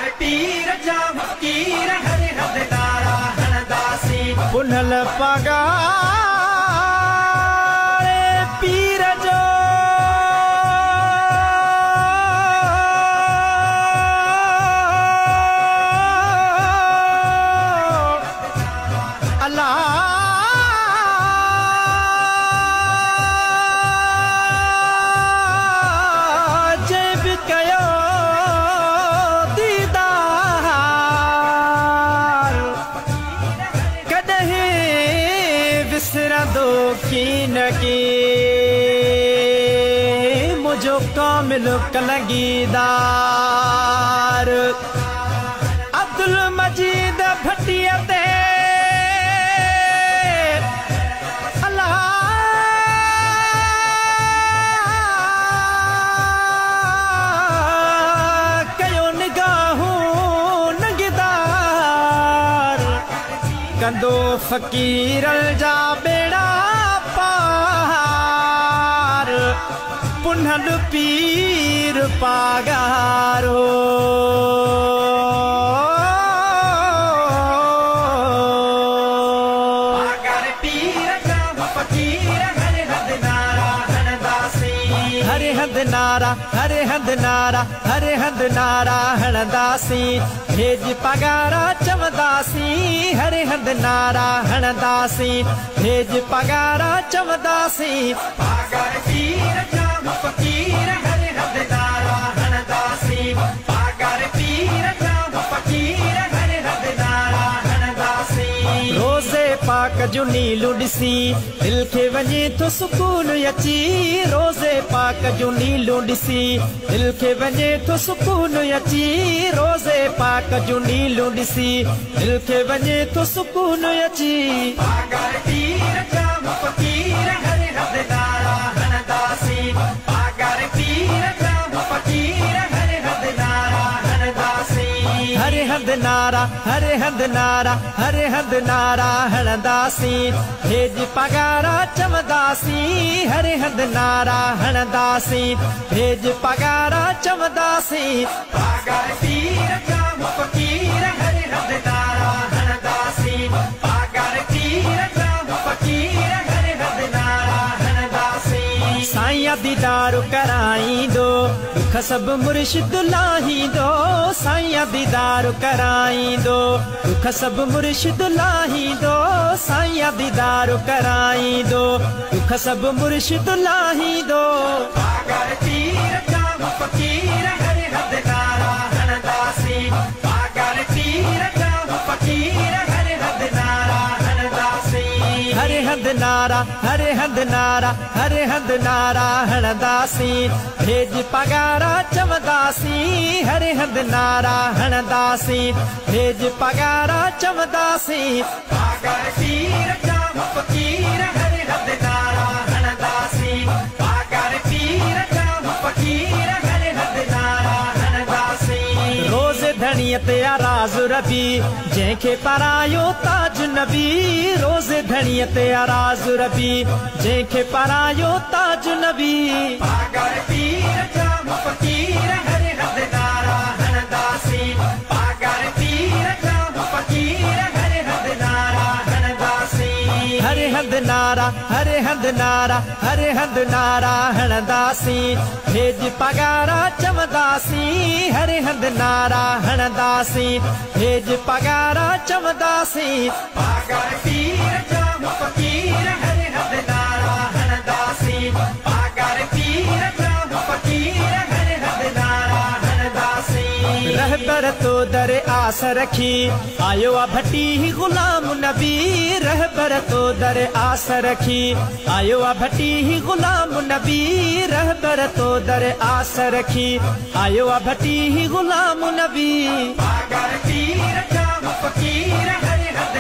पागर पीर जा फकीर हर हद नारा हणदासी पुनल पागर पीर जो मुझो कामिल कलंगीदार अब्दुल मजीद भटिया ते अल्लाह कयो निगाहूं नंगीदार कंदो फकीर जा बेड़ा पुनल पीर पागारो पागर पीर जा फकीर हर हद नारा हणदासी हर हद नारा हर हद नारा हर हद नारा हणदासी भेज पगारा चमदासी हर हद नारा हणदासी भेज पगारा चमदासी पागर पीर जा फकीर हर हद नारा हणदासी पागर पीर जा फकीर हर हद नारा हणदासी रोज़े पाक जो नीलू ॾिसी दिल खे वञे थो सुकून अची रोज़े पाक जो नीलू ॾिसी दिल खे वञे थो सुकून अची रोज़े पाक जो नीलू ॾिसी दिल खे वञे थो सुकून अची पागर पीर जा फकीर हर हद नारा हणदासी पागर पीर जा फकीर हर हद नारा हणदासी हर हद नारा हर हद नारा हर हद नारा हणदासी भेज पगारा चमदासी हर हद नारा हणदासी भेज पगारा चमदासी पागर पीर जा फकीर हर हद नारा हणदासी पागर पीर जा फकीर हर हद नारा हणदासी साईं दीदार कराईंदो दुख सब मुर्शिद लाहींदो साईं दीदार कराईंदो दुख सब मुर्शिद लाहींदो साईं दीदार कराईंदो दुख सब मुर्शिद लाहींदो पागर पीर जा फकीर हर हद नारा हणदासी पागर पीर जा फकीर हर हद नारा हणदासी हर हद नारा हर हद नारा हर हद नारा हणदासी भेज पगारा चमदासी हर हद नारा हणदासी भेज पगारा चमदासी पागर पीर जा फकीर हर हद नारा हणदासी पागर पीर जा फकीर हर हद नारा हणदासी रोज़ धणियत आराज़ रबी जंहिंखे परायो ताज नबी रोज़ धणियत आराज़ रबी जंहिंखे परायो ताज नबी पागर पीर जा फकीर हर हद नारा हणदासी पागर पीर जा फकीर हर हद नारा हणदासी हर हद नारा हर हद नारा हर हद नारा हणदासी भेज पगारा चमदासी हर हद नारा हणदासी भेज पगारा चमदासी पागर पीर जा फकीर हर हद नारा हणदासी पागर पीर जा फकीर हर हद नारा हणदासी रहबर तो दर आस रखी आयो आ भट्टी गुलाम नबी रहबर तो दर आस रखी आयो आ भट्टी गुलाम नबी रहबर तो दर आस रखी आयो आ भट्टी गुलाम नबी पागर पीर जा फकीर हर हद